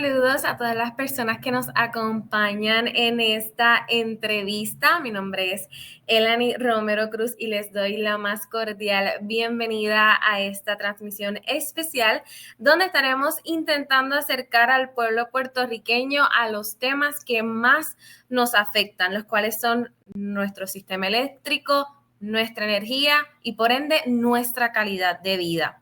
Saludos a todas las personas que nos acompañan en esta entrevista. Mi nombre es Elani Romero Cruz y les doy la más cordial bienvenida a esta transmisión especial donde estaremos intentando acercar al pueblo puertorriqueño a los temas que más nos afectan, los cuales son nuestro sistema eléctrico, nuestra energía y por ende nuestra calidad de vida.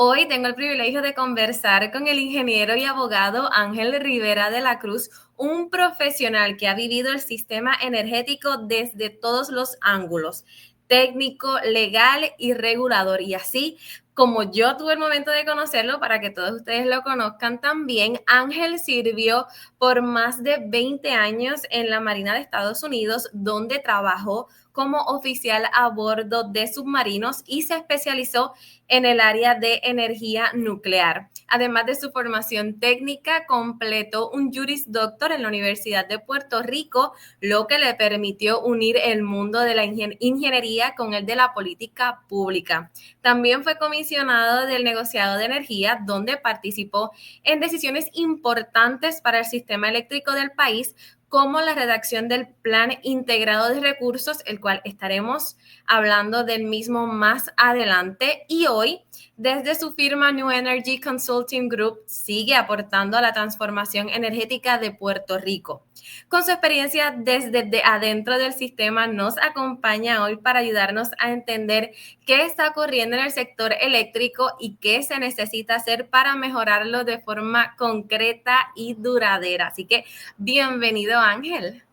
Hoy tengo el privilegio de conversar con el ingeniero y abogado Ángel Rivera de la Cruz, un profesional que ha vivido el sistema energético desde todos los ángulos, técnico, legal y regulador. Y así como yo tuve el momento de conocerlo, para que todos ustedes lo conozcan también, Ángel sirvió por más de 20 años en la Marina de Estados Unidos, donde trabajó como oficial a bordo de submarinos y se especializó en el área de energía nuclear. Además de su formación técnica, completó un Juris Doctor en la Universidad de Puerto Rico, lo que le permitió unir el mundo de la ingeniería con el de la política pública. También fue comisionado del negociado de energía, donde participó en decisiones importantes para el sistema eléctrico del país, como la redacción del Plan Integrado de Recursos, el cual estaremos hablando del mismo más adelante. Y hoy, desde su firma New Energy Consulting Group, sigue aportando a la transformación energética de Puerto Rico. Con su experiencia desde adentro del sistema, nos acompaña hoy para ayudarnos a entender qué está ocurriendo en el sector eléctrico y qué se necesita hacer para mejorarlo de forma concreta y duradera. Así que bienvenido, Ángel.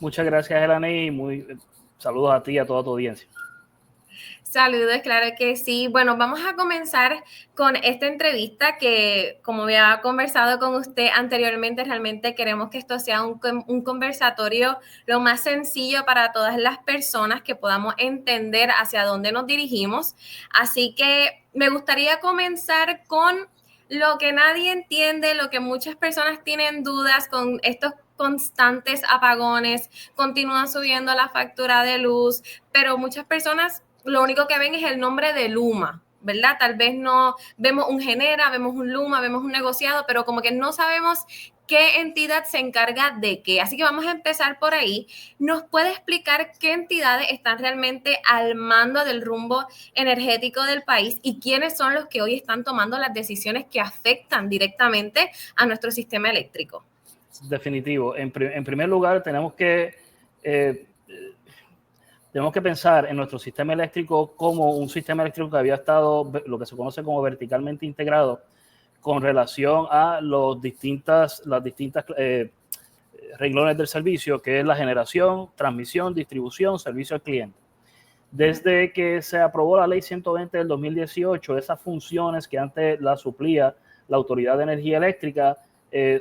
Muchas gracias, Elani, y saludos a ti y a toda tu audiencia. Saludos, claro que sí. Bueno, vamos a comenzar con esta entrevista que, como había conversado con usted anteriormente, realmente queremos que esto sea un conversatorio lo más sencillo para todas las personas, que podamos entender hacia dónde nos dirigimos. Así que me gustaría comenzar con lo que nadie entiende, lo que muchas personas tienen dudas con estos constantes apagones, continúan subiendo la factura de luz, pero muchas personas lo único que ven es el nombre de Luma, ¿verdad? Tal vez no vemos un Genera, vemos un Luma, vemos un negociado, pero como que no sabemos qué entidad se encarga de qué. Así que vamos a empezar por ahí. ¿Nos puede explicar qué entidades están realmente al mando del rumbo energético del país y quiénes son los que hoy están tomando las decisiones que afectan directamente a nuestro sistema eléctrico? Definitivo. En primer lugar, tenemos que pensar en nuestro sistema eléctrico como un sistema eléctrico que había estado, lo que se conoce como verticalmente integrado, con relación a las distintas renglones del servicio, que es la generación, transmisión, distribución, servicio al cliente. Desde que se aprobó la Ley 120 del 2018, esas funciones que antes las suplía la Autoridad de Energía Eléctrica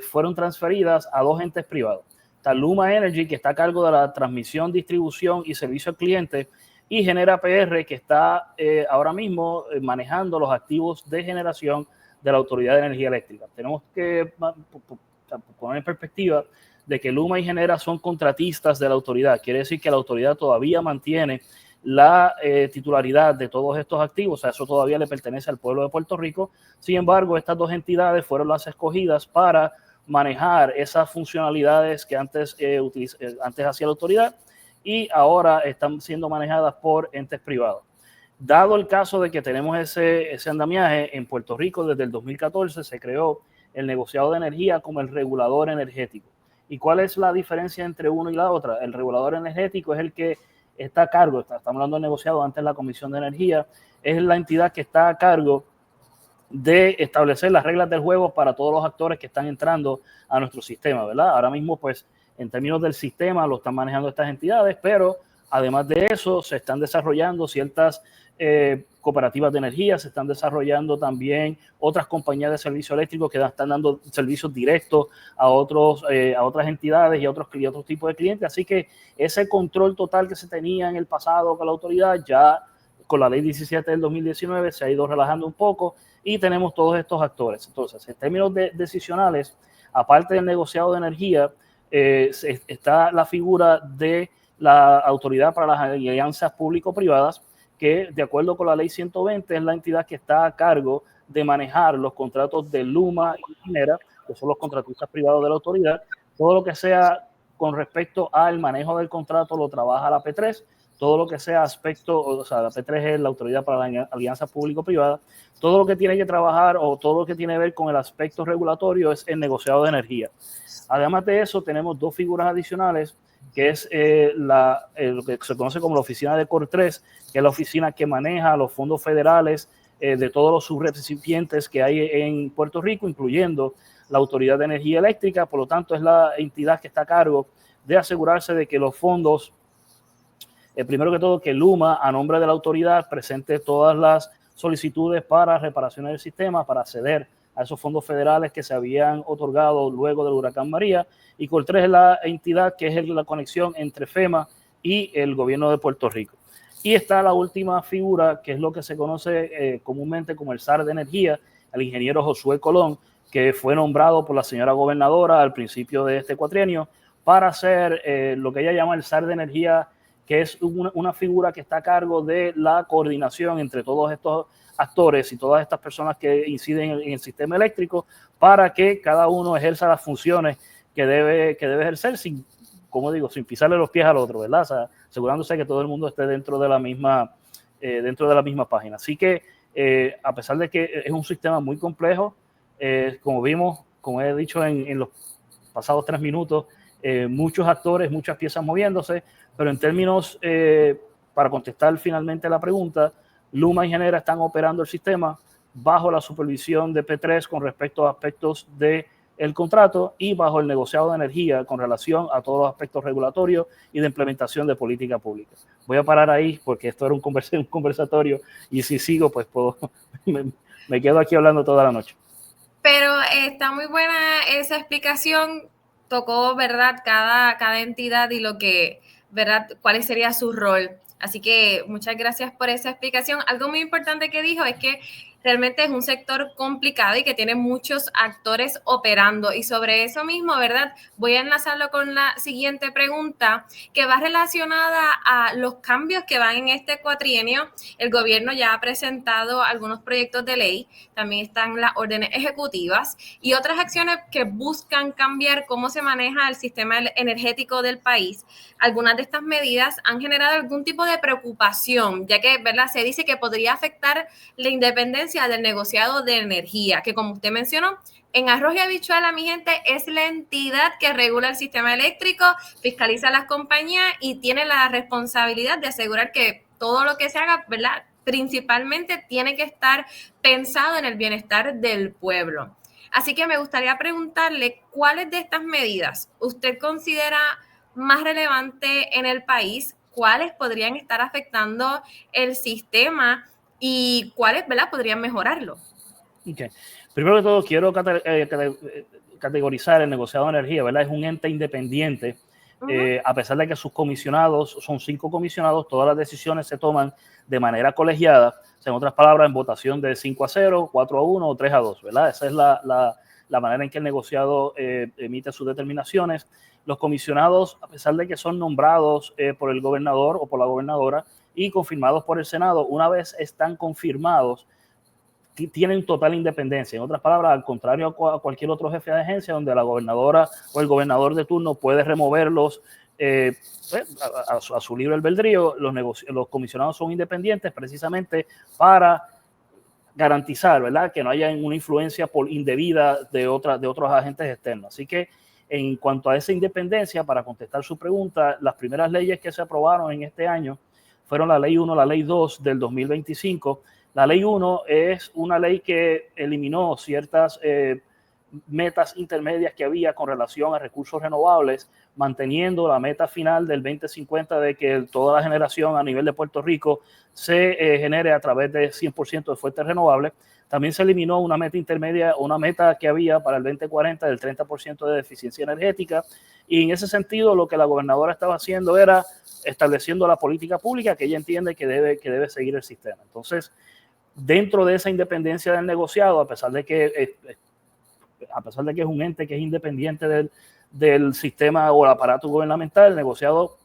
fueron transferidas a dos entes privados. Está Luma Energy, que está a cargo de la transmisión, distribución y servicio al cliente, y Genera PR, que está ahora mismo manejando los activos de generación de la Autoridad de Energía Eléctrica. Tenemos que poner en perspectiva de que Luma y Genera son contratistas de la autoridad. Quiere decir que la autoridad todavía mantiene la titularidad de todos estos activos, o sea, eso todavía le pertenece al pueblo de Puerto Rico. Sin embargo, estas dos entidades fueron las escogidas para manejar esas funcionalidades que antes hacía la autoridad y ahora están siendo manejadas por entes privados. Dado el caso de que tenemos ese andamiaje en Puerto Rico, desde el 2014 se creó el negociado de energía como el regulador energético. ¿Y cuál es la diferencia entre uno y la otra? El regulador energético es el que está a cargo, estamos hablando de negociado antes la Comisión de Energía, es la entidad que está a cargo de establecer las reglas del juego para todos los actores que están entrando a nuestro sistema, ¿verdad? Ahora mismo, pues, en términos del sistema lo están manejando estas entidades, pero además de eso se están desarrollando ciertas cooperativas de energía, se están desarrollando también otras compañías de servicio eléctrico que están dando servicios directos a otras entidades y a otros tipos de clientes. Así que ese control total que se tenía en el pasado con la autoridad, ya con la ley 17 del 2019 se ha ido relajando un poco y tenemos todos estos actores. Entonces, en términos decisionales, aparte del negociado de energía, está la figura de la Autoridad para las Alianzas Público-Privadas, que de acuerdo con la ley 120 es la entidad que está a cargo de manejar los contratos de Luma y Genera que son los contratistas privados de la autoridad. Todo lo que sea con respecto al manejo del contrato lo trabaja la P3. Todo lo que sea aspecto, o sea, la P3 es la Autoridad para la Alianza Público-Privada. Todo lo que tiene que trabajar o todo lo que tiene que ver con el aspecto regulatorio es el negociado de energía. Además de eso, tenemos dos figuras adicionales, que es lo que se conoce como la oficina de COR3, que es la oficina que maneja los fondos federales de todos los subrecipientes que hay en Puerto Rico, incluyendo la Autoridad de Energía Eléctrica. Por lo tanto, es la entidad que está a cargo de asegurarse de que los fondos, primero que todo, que Luma, a nombre de la autoridad, presente todas las solicitudes para reparaciones del sistema, para acceder a esos fondos federales que se habían otorgado luego del huracán María. Y COR3 es la entidad que es la conexión entre FEMA y el gobierno de Puerto Rico. Y está la última figura, que es lo que se conoce comúnmente como el SAR de Energía, el ingeniero Josué Colón, que fue nombrado por la señora gobernadora al principio de este cuatrienio para ser lo que ella llama el SAR de Energía, que es una figura que está a cargo de la coordinación entre todos estos actores y todas estas personas que inciden en el sistema eléctrico, para que cada uno ejerza las funciones que debe ejercer sin, como digo, sin pisarle los pies al otro, ¿verdad? O sea, asegurándose que todo el mundo esté dentro de la misma página. Así que, a pesar de que es un sistema muy complejo, como vimos, como he dicho en los pasados 3 minutos, muchos actores, muchas piezas moviéndose, pero en términos, para contestar finalmente la pregunta, Luma y Genera están operando el sistema bajo la supervisión de P3 con respecto a aspectos del contrato y bajo el negociado de energía con relación a todos los aspectos regulatorios y de implementación de política pública. Voy a parar ahí porque esto era un conversatorio y si sigo, pues me quedo aquí hablando toda la noche. Pero está muy buena esa explicación. Tocó, ¿verdad?, cada entidad y lo que, ¿verdad?, cuál sería su rol. Así que muchas gracias por esa explicación. Algo muy importante que dijo es que realmente es un sector complicado y que tiene muchos actores operando. Y sobre eso mismo, ¿verdad?, voy a enlazarlo con la siguiente pregunta, que va relacionada a los cambios que van en este cuatrienio. El gobierno ya ha presentado algunos proyectos de ley, también están las órdenes ejecutivas y otras acciones que buscan cambiar cómo se maneja el sistema energético del país. Algunas de estas medidas han generado algún tipo de preocupación, ya que, ¿verdad?, se dice que podría afectar la independencia del negociado de energía, que, como usted mencionó, en Arroz y Habichuela, mi gente, es la entidad que regula el sistema eléctrico, fiscaliza las compañías y tiene la responsabilidad de asegurar que todo lo que se haga, ¿verdad?, principalmente tiene que estar pensado en el bienestar del pueblo. Así que me gustaría preguntarle, ¿cuáles de estas medidas usted considera más relevantes en el país? ¿Cuáles podrían estar afectando el sistema y cuáles, ¿verdad?, podrían mejorarlo? Okay. Primero que todo, quiero categorizar el negociado de energía, ¿verdad? Es un ente independiente. A pesar de que sus comisionados, son 5 comisionados, todas las decisiones se toman de manera colegiada, o sea, en otras palabras, en votación de 5-0, 4-1 o 3-2, ¿verdad? Esa es la manera en que el negociado emite sus determinaciones. Los comisionados, a pesar de que son nombrados por el gobernador o por la gobernadora y confirmados por el Senado, una vez están confirmados, tienen total independencia. En otras palabras, al contrario a cualquier otro jefe de agencia, donde la gobernadora o el gobernador de turno puede removerlos a su libre albedrío, los comisionados son independientes precisamente para garantizar, ¿verdad?, que no haya una influencia indebida de otros agentes externos. Así que, en cuanto a esa independencia, para contestar su pregunta, las primeras leyes que se aprobaron en este año fueron la Ley 1, la Ley 2 del 2025. La Ley 1 es una ley que eliminó ciertas metas intermedias que había con relación a recursos renovables, manteniendo la meta final del 2050 de que toda la generación a nivel de Puerto Rico se genere a través de 100% de fuentes renovables. También se eliminó una meta intermedia, una meta que había para el 2040 del 30% de eficiencia energética. Y en ese sentido, lo que la gobernadora estaba haciendo era estableciendo la política pública que ella entiende que debe seguir el sistema. Entonces, dentro de esa independencia del negociado, a pesar de que es un ente que es independiente del sistema o el aparato gubernamental, el negociado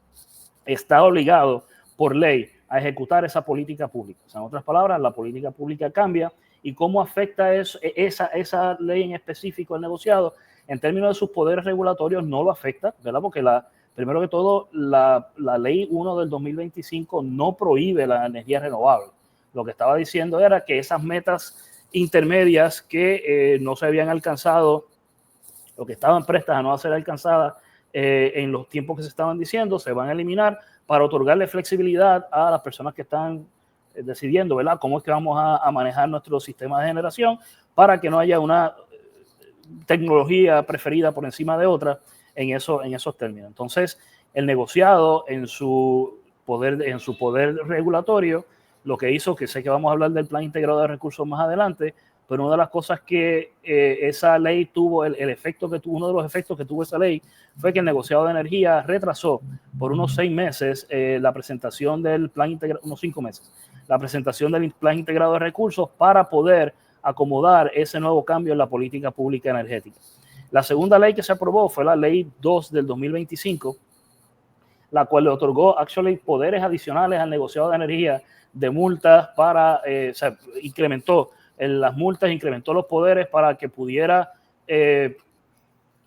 está obligado por ley a ejecutar esa política pública. O sea, en otras palabras, la política pública cambia y cómo afecta esa ley en específico al negociado. En términos de sus poderes regulatorios no lo afecta, ¿verdad? Porque primero que todo, la ley 1 del 2025 no prohíbe la energía renovable. Lo que estaba diciendo era que esas metas intermedias que no se habían alcanzado, o que estaban prestas a no ser alcanzadas en los tiempos que se estaban diciendo, se van a eliminar para otorgarle flexibilidad a las personas que están decidiendo, ¿verdad?, cómo es que vamos a manejar nuestro sistema de generación para que no haya una tecnología preferida por encima de otra en esos términos. Entonces, el negociado en su poder regulatorio, lo que hizo, que sé que vamos a hablar del Plan Integrado de Recursos más adelante, pero una de las cosas que esa ley tuvo, uno de los efectos que tuvo esa ley fue que el negociado de energía retrasó por unos 6 meses la presentación del Plan Integrado, unos 5 meses, la presentación del Plan Integrado de Recursos para poder acomodar ese nuevo cambio en la política pública energética. La segunda ley que se aprobó fue la Ley 2 del 2025, la cual le otorgó poderes adicionales al negociado de energía de multas incrementó las multas, incrementó los poderes para que pudiera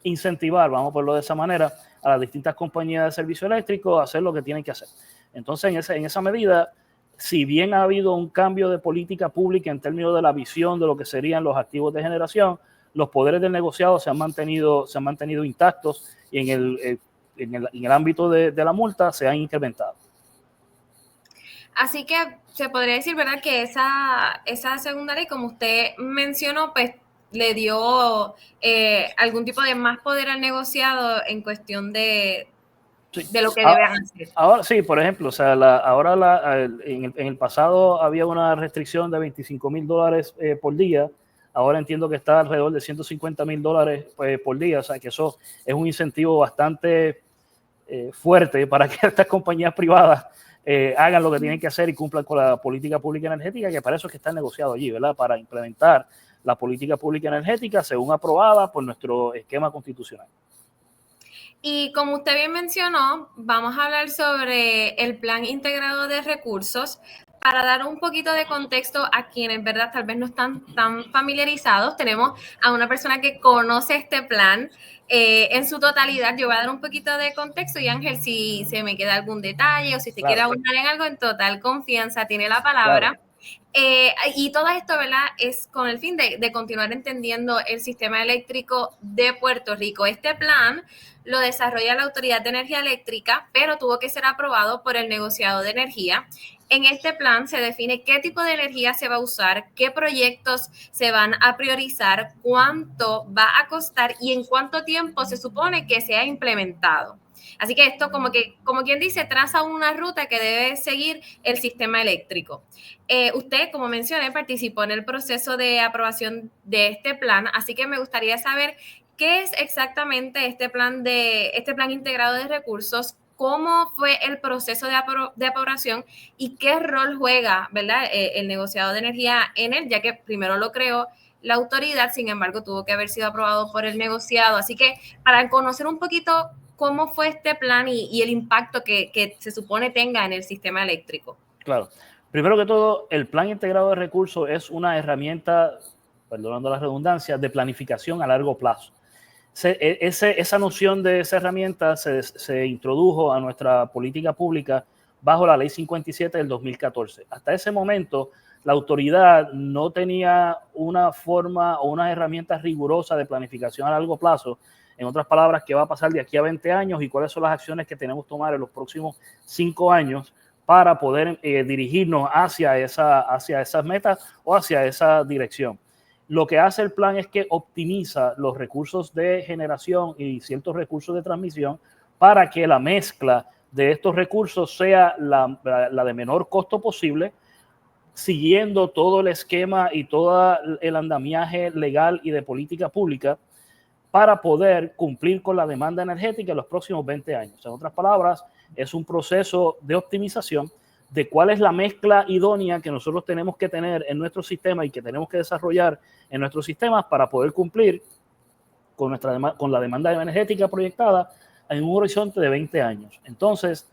incentivar, vamos a ponerlo de esa manera, a las distintas compañías de servicio eléctrico a hacer lo que tienen que hacer. Entonces, en esa medida, si bien ha habido un cambio de política pública en términos de la visión de lo que serían los activos de generación, los poderes del negociado se han mantenido intactos y en el ámbito de la multa se han incrementado. Así que se podría decir, ¿verdad?, que esa segunda ley, como usted mencionó, pues le dio algún tipo de más poder al negociado en cuestión de lo que deben hacer. Ahora sí, por ejemplo, o sea, en el pasado había una restricción de $25,000 por día. Ahora entiendo que está alrededor de $150,000 por día. O sea, que eso es un incentivo bastante fuerte para que estas compañías privadas hagan lo que tienen que hacer y cumplan con la política pública energética, que para eso es que está negociado allí, ¿verdad? Para implementar la política pública energética según aprobada por nuestro esquema constitucional. Y como usted bien mencionó, vamos a hablar sobre el Plan Integrado de Recursos. Para dar un poquito de contexto a quienes, ¿verdad?, tal vez no están tan familiarizados, tenemos a una persona que conoce este plan en su totalidad. Yo voy a dar un poquito de contexto y Ángel, si se me queda algún detalle o si usted quiere abundar en algo, en total confianza, tiene la palabra. Claro. Y todo esto, ¿verdad?, es con el fin de continuar entendiendo el sistema eléctrico de Puerto Rico. Este plan lo desarrolla la Autoridad de Energía Eléctrica, pero tuvo que ser aprobado por el negociado de energía. En este plan se define qué tipo de energía se va a usar, qué proyectos se van a priorizar, cuánto va a costar y en cuánto tiempo se supone que sea implementado. Así que esto, como quien dice, traza una ruta que debe seguir el sistema eléctrico. Usted, como mencioné, participó en el proceso de aprobación de este plan, así que me gustaría saber qué es exactamente este plan integrado de recursos, cómo fue el proceso de aprobación y qué rol juega, ¿verdad?, el negociado de energía en él, ya que primero lo creó la autoridad, sin embargo, tuvo que haber sido aprobado por el negociado. Así que para conocer un poquito cómo fue este plan y el impacto que se supone tenga en el sistema eléctrico. Claro. Primero que todo, el Plan Integrado de Recursos es una herramienta, perdonando la redundancia, de planificación a largo plazo. Esa noción de esa herramienta se introdujo a nuestra política pública bajo la Ley 57 del 2014. Hasta ese momento, la autoridad no tenía una forma o unas herramientas rigurosas de planificación a largo plazo. En otras palabras, ¿qué va a pasar de aquí a 20 años y cuáles son las acciones que tenemos que tomar en los próximos 5 años para poder dirigirnos hacia esas metas o hacia esa dirección? Lo que hace el plan es que optimiza los recursos de generación y ciertos recursos de transmisión para que la mezcla de estos recursos sea la de menor costo posible, siguiendo todo el esquema y todo el andamiaje legal y de política pública para poder cumplir con la demanda energética en los próximos 20 años. En otras palabras, es un proceso de optimización de cuál es la mezcla idónea que nosotros tenemos que tener en nuestro sistema y que tenemos que desarrollar en nuestros sistemas para poder cumplir con la demanda energética proyectada en un horizonte de 20 años. Entonces,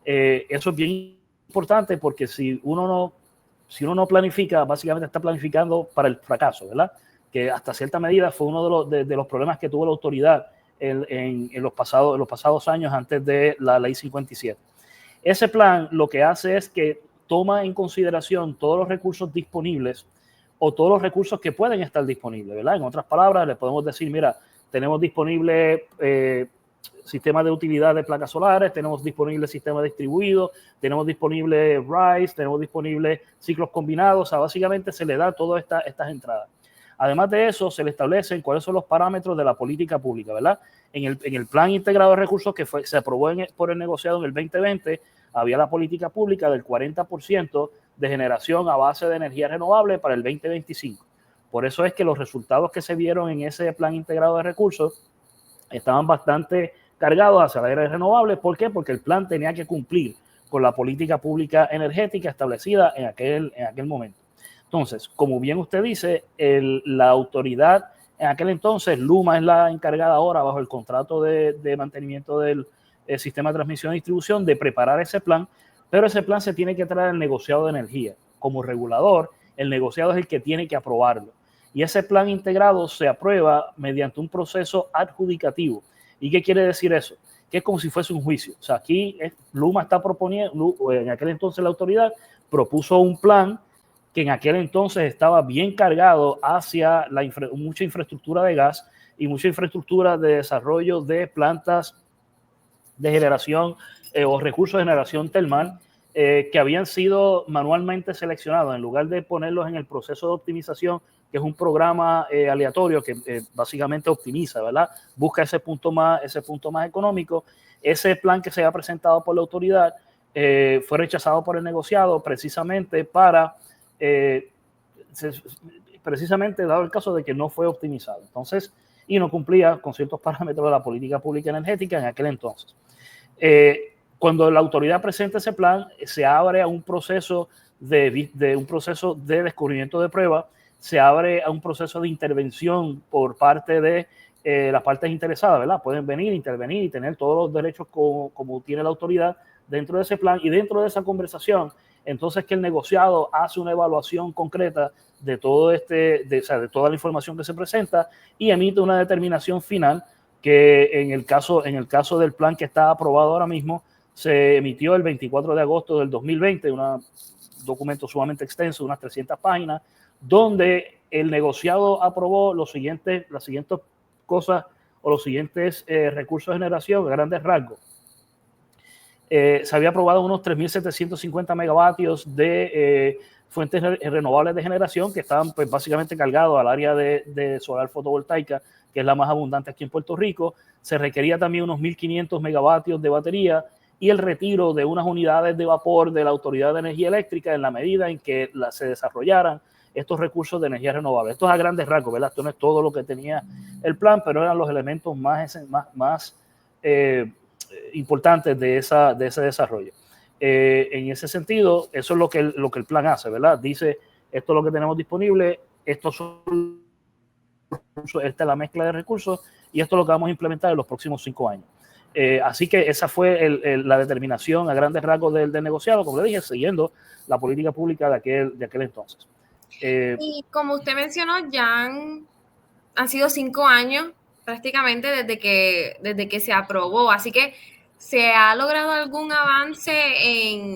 eso es bien importante porque si uno si uno no planifica, básicamente está planificando para el fracaso, ¿verdad? Que hasta cierta medida fue uno de los problemas que tuvo la autoridad en los pasados años antes de la ley 57. Ese plan lo que hace es que toma en consideración todos los recursos disponibles o todos los recursos que pueden estar disponibles, ¿verdad? En otras palabras, le podemos decir, mira, tenemos disponible sistema de utilidad de placas solares, tenemos disponible sistema distribuido, tenemos disponible RICE, tenemos disponible ciclos combinados, o sea, básicamente se le da todas estas entradas. Además de eso, se le establecen cuáles son los parámetros de la política pública, ¿verdad? En el Plan Integrado de Recursos que se aprobó por el negociado en el 2020, había la política pública del 40% de generación a base de energía renovable para el 2025. Por eso es que los resultados que se vieron en ese Plan Integrado de Recursos estaban bastante cargados hacia la era renovable. ¿Por qué? Porque el plan tenía que cumplir con la política pública energética establecida en aquel momento. Entonces, como bien usted dice, la autoridad en aquel entonces, Luma es la encargada ahora bajo el contrato de mantenimiento del sistema de transmisión y distribución de preparar ese plan, pero ese plan se tiene que traer al negociado de energía. Como regulador, el negociado es el que tiene que aprobarlo. Y ese plan integrado se aprueba mediante un proceso adjudicativo. ¿Y qué quiere decir eso? Que es como si fuese un juicio. O sea, aquí Luma está proponiendo, en aquel entonces la autoridad propuso un plan que en aquel entonces estaba bien cargado hacia mucha infraestructura de gas y mucha infraestructura de desarrollo de plantas de generación o recursos de generación termal que habían sido manualmente seleccionados en lugar de ponerlos en el proceso de optimización, que es un programa aleatorio que básicamente optimiza, ¿verdad? Busca ese punto más económico. Ese plan que se ha presentado por la autoridad fue rechazado por el negociado precisamente dado el caso de que no fue optimizado. Entonces, y no cumplía con ciertos parámetros de la política pública energética en aquel entonces. Cuando la autoridad presenta ese plan, se abre a un proceso de descubrimiento de prueba, se abre a un proceso de intervención por parte de las partes interesadas, ¿verdad? Pueden venir, intervenir y tener todos los derechos como tiene la autoridad dentro de ese plan, y dentro de esa conversación, entonces que el negociado hace una evaluación concreta de todo de toda la información que se presenta y emite una determinación final que en el caso del plan que está aprobado ahora mismo se emitió el 24 de agosto del 2020, un documento sumamente extenso, unas 300 páginas, donde el negociado aprobó las siguientes cosas o los siguientes recursos de generación a grandes rasgos. Se había aprobado unos 3.750 megavatios de fuentes renovables de generación que estaban pues, básicamente cargados al área de solar fotovoltaica, que es la más abundante aquí en Puerto Rico. Se requería también unos 1.500 megavatios de batería y el retiro de unas unidades de vapor de la Autoridad de Energía Eléctrica en la medida en que se desarrollaran estos recursos de energía renovable. Esto es a grandes rasgos, ¿verdad? Esto no es todo lo que tenía el plan, pero eran los elementos más importantes de ese desarrollo. En ese sentido, eso es lo que el plan hace, ¿verdad? Dice, esto es lo que tenemos disponible, esta es la mezcla de recursos y esto es lo que vamos a implementar en los próximos 5 años. Así que esa fue la determinación a grandes rasgos del negociado, como le dije, siguiendo la política pública de aquel entonces. Y como usted mencionó, ya han sido 5 años prácticamente desde que se aprobó, así que ¿se ha logrado algún avance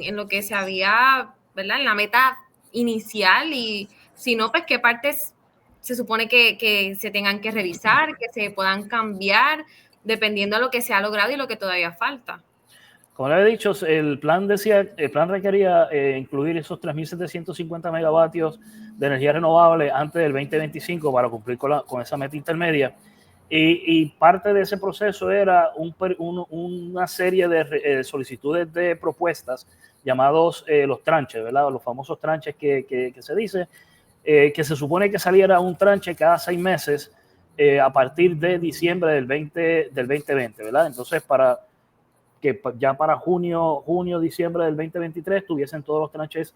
en lo que se había, ¿verdad? En la meta inicial, y si no, pues qué partes se supone que se tengan que revisar, que se puedan cambiar, dependiendo de lo que se ha logrado y lo que todavía falta? Como le había dicho, el plan requería incluir esos 3.750 megavatios de energía renovable antes del 2025 para cumplir con esa meta intermedia. Y parte de ese proceso era una serie de solicitudes de propuestas llamados los tranches, ¿verdad? Los famosos tranches que se dice, que se supone que saliera un tranche cada 6 meses a partir de diciembre del 2020, ¿verdad? Entonces, que ya para junio, diciembre del 2023 tuviesen todos los tranches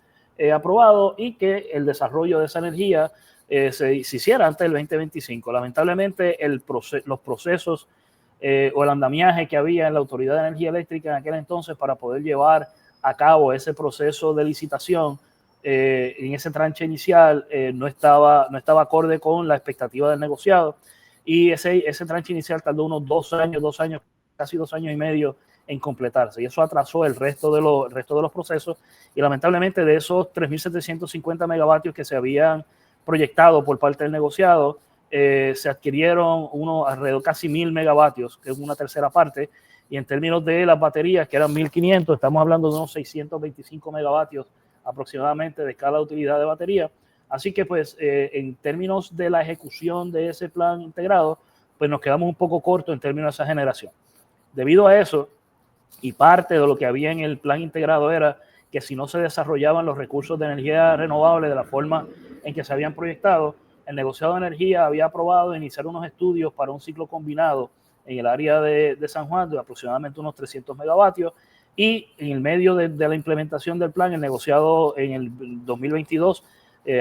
aprobados y que el desarrollo de esa energía se hiciera antes del 2025. Lamentablemente, los procesos o el andamiaje que había en la Autoridad de Energía Eléctrica en aquel entonces para poder llevar a cabo ese proceso de licitación en ese tranche inicial no estaba acorde con la expectativa del negociado, y ese tranche inicial tardó unos 2 años, casi 2 años y medio en completarse, y eso atrasó el resto de los procesos, y lamentablemente de esos 3.750 megavatios que se habían proyectado por parte del negociado, se adquirieron alrededor casi 1.000 megavatios, que es una tercera parte, y en términos de las baterías, que eran 1.500, estamos hablando de unos 625 megavatios aproximadamente de escala de utilidad de batería. Así que pues en términos de la ejecución de ese plan integrado, pues nos quedamos un poco cortos en términos de esa generación. Debido a eso, y parte de lo que había en el plan integrado era que si no se desarrollaban los recursos de energía renovable de la forma en que se habían proyectado, el negociado de energía había aprobado iniciar unos estudios para un ciclo combinado en el área de San Juan de aproximadamente unos 300 megavatios, y en el medio de la implementación del plan, el negociado en el 2022,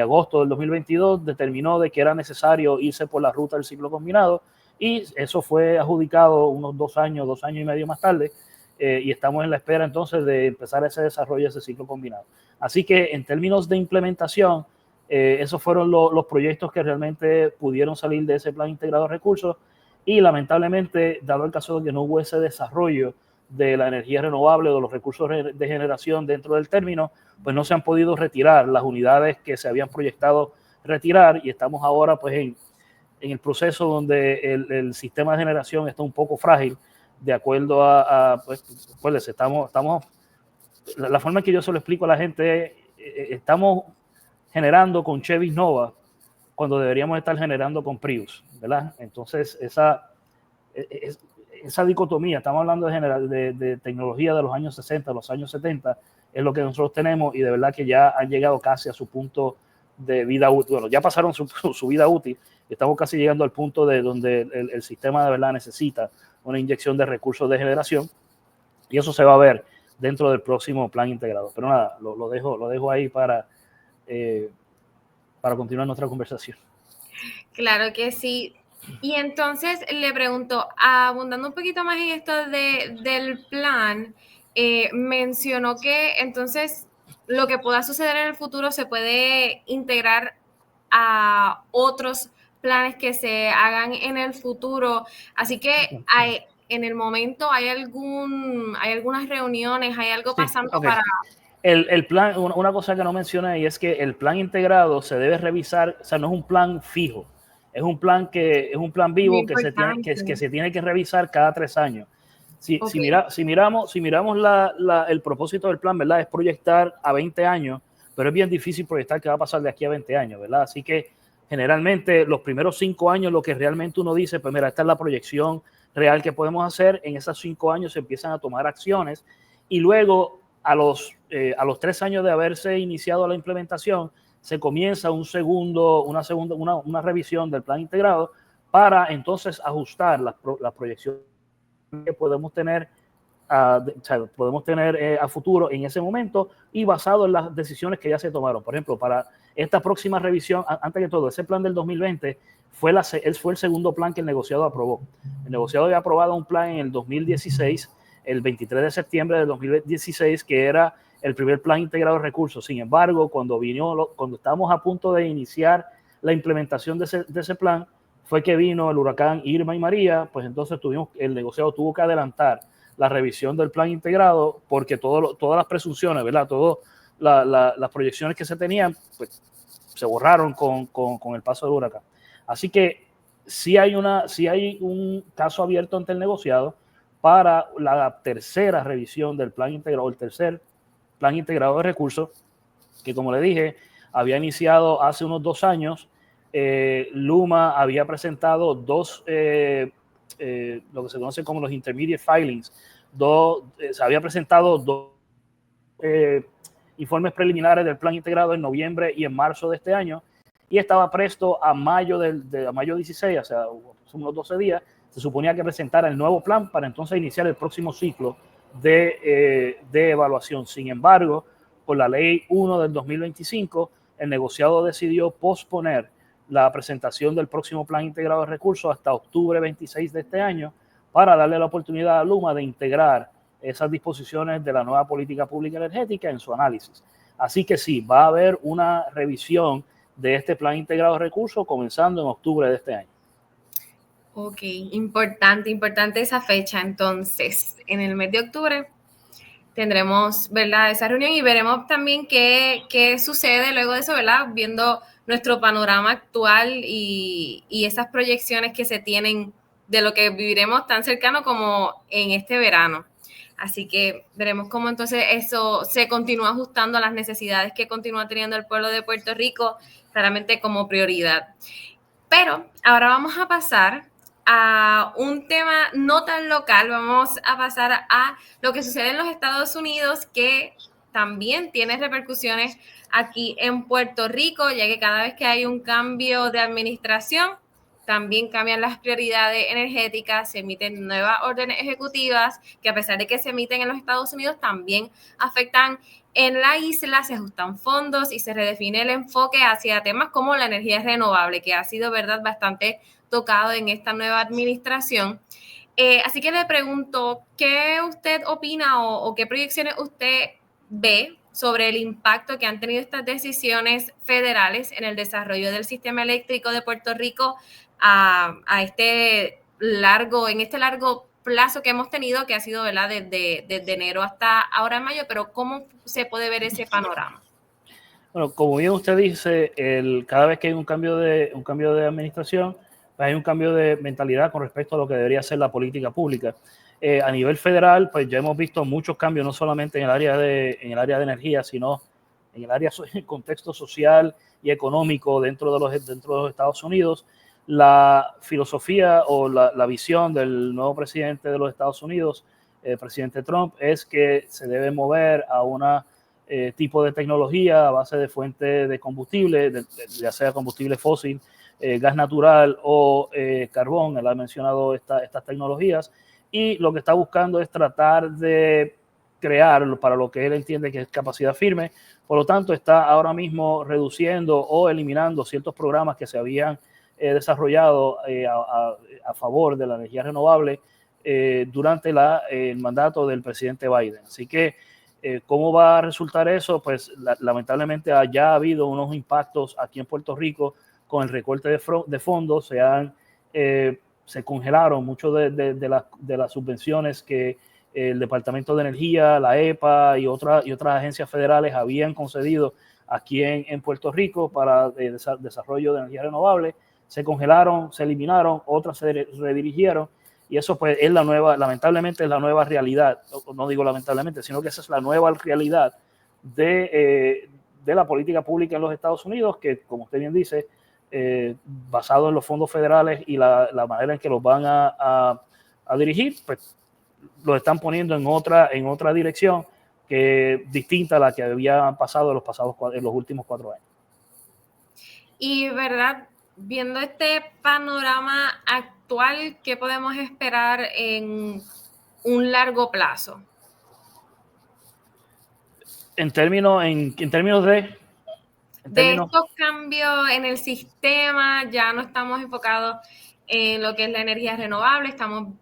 agosto del 2022, determinó de que era necesario irse por la ruta del ciclo combinado, y eso fue adjudicado unos 2 años y medio más tarde, y estamos en la espera entonces de empezar ese desarrollo de ese ciclo combinado. Así que en términos de implementación, esos fueron los proyectos que realmente pudieron salir de ese plan integrado de recursos, y lamentablemente, dado el caso de que no hubo ese desarrollo de la energía renovable o de los recursos de generación dentro del término, pues no se han podido retirar las unidades que se habían proyectado retirar, y estamos ahora pues en el proceso donde el sistema de generación está un poco frágil, de acuerdo pues estamos, la forma en que yo se lo explico a la gente es, estamos generando con Chevy Nova cuando deberíamos estar generando con Prius, ¿verdad? Entonces esa dicotomía, estamos hablando de tecnología de los años 60, los años 70, es lo que nosotros tenemos, y de verdad que ya han llegado casi a su punto de vida útil. Bueno, ya pasaron su vida útil, estamos casi llegando al punto de donde el sistema de verdad necesita una inyección de recursos de generación, y eso se va a ver dentro del próximo plan integrado. Pero nada, lo dejo ahí para continuar nuestra conversación. Claro que sí. Y entonces le pregunto, abundando un poquito más en esto del plan, mencionó que entonces lo que pueda suceder en el futuro se puede integrar a otros planes que se hagan en el futuro. Así que en el momento hay algunas reuniones, hay algo pasando para... El plan, una cosa que no mencioné, y es que el plan integrado se debe revisar, o sea, no es un plan fijo, es un plan vivo que se tiene que revisar cada 3 años. Si miramos el propósito del plan, ¿verdad? Es proyectar a 20 años, pero es bien difícil proyectar qué va a pasar de aquí a 20 años, ¿verdad? Así que generalmente los primeros 5 años, lo que realmente uno dice, pues mira, esta es la proyección real que podemos hacer. En esos 5 años se empiezan a tomar acciones, y luego a los 3 años de haberse iniciado la implementación, se comienza una revisión del plan integrado para entonces ajustar las proyecciones que podemos tener a futuro en ese momento, y basado en las decisiones que ya se tomaron. Por ejemplo, para esta próxima revisión, antes que todo, ese plan del 2020 fue el segundo plan que el negociado aprobó. El negociado había aprobado un plan en el 2016, el 23 de septiembre del 2016, que era el primer plan integrado de recursos. Sin embargo, cuando estábamos a punto de iniciar la implementación de ese plan, fue que vino el huracán Irma y María, pues entonces el negociado tuvo que adelantar la revisión del plan integrado, porque todas las presunciones, ¿verdad? Todas las proyecciones que se tenían, pues se borraron con el paso del huracán. Así que sí hay un caso abierto ante el negociado para la tercera revisión del plan integrado, el tercer plan integrado de recursos, que como le dije, había iniciado hace unos 2 años. Luma había presentado lo que se conoce como los intermediate filings, se había presentado 2 informes preliminares del plan integrado en noviembre y en marzo de este año, y estaba presto a mayo 16, o sea, unos 12 días, se suponía que presentara el nuevo plan para entonces iniciar el próximo ciclo de evaluación. Sin embargo, por la ley 1 del 2025, el negociado decidió posponer la presentación del próximo plan integrado de recursos hasta octubre 26 de este año, para darle la oportunidad a Luma de integrar esas disposiciones de la nueva política pública energética en su análisis. Así que sí, va a haber una revisión de este plan integrado de recursos comenzando en octubre de este año. Ok, importante esa fecha. Entonces, en el mes de octubre tendremos, ¿verdad?, esa reunión y veremos también qué sucede luego de eso, ¿verdad?, viendo nuestro panorama actual y esas proyecciones que se tienen de lo que viviremos tan cercano como en este verano. Así que veremos cómo entonces eso se continúa ajustando a las necesidades que continúa teniendo el pueblo de Puerto Rico, claramente como prioridad. Pero ahora vamos a pasar a un tema no tan local, vamos a pasar a lo que sucede en los Estados Unidos, que también tiene repercusiones aquí en Puerto Rico, ya que cada vez que hay un cambio de administración, también cambian las prioridades energéticas, se emiten nuevas órdenes ejecutivas que, a pesar de que se emiten en los Estados Unidos, también afectan en la isla, se ajustan fondos y se redefine el enfoque hacia temas como la energía renovable, que ha sido, verdad, bastante tocado en esta nueva administración. Así que le pregunto, ¿qué usted opina o qué proyecciones usted ve sobre el impacto que han tenido estas decisiones federales en el desarrollo del sistema eléctrico de Puerto Rico en este largo plazo que hemos tenido, que ha sido, ¿verdad?, desde enero hasta ahora en mayo? Pero ¿cómo se puede ver ese panorama? Bueno, como bien usted dice, cada vez que hay un cambio de administración, pues hay un cambio de mentalidad con respecto a lo que debería ser la política pública. A nivel federal, pues ya hemos visto muchos cambios, no solamente en el área de energía, sino en el contexto social y económico dentro de los Estados Unidos. La filosofía o la visión del nuevo presidente de los Estados Unidos, el presidente Trump, es que se debe mover a una tipo de tecnología a base de fuente de combustible, ya sea combustible fósil, gas natural o carbón. Él ha mencionado estas tecnologías, y lo que está buscando es tratar de crear para lo que él entiende que es capacidad firme. Por lo tanto, está ahora mismo reduciendo o eliminando ciertos programas que se habían desarrollado a favor de la energía renovable durante el mandato del presidente Biden. Así que ¿cómo va a resultar eso? Pues lamentablemente ya ha habido unos impactos aquí en Puerto Rico con el recorte de fondos. Se congelaron muchas de las subvenciones que el Departamento de Energía, la EPA y otras agencias federales habían concedido aquí en Puerto Rico para desarrollo de energía renovable. Se congelaron, se eliminaron, otras se redirigieron. Y eso pues es lamentablemente es la nueva realidad, no digo lamentablemente, sino que esa es la nueva realidad de la política pública en los Estados Unidos, que, como usted bien dice, basado en los fondos federales y la manera en que los van a dirigir, pues lo están poniendo en otra dirección que distinta a la que había pasado en los últimos 4 años. Y, ¿verdad?, viendo este panorama actual, ¿qué podemos esperar en un largo plazo? En términos de estos cambios en el sistema, ya no estamos enfocados en lo que es la energía renovable, están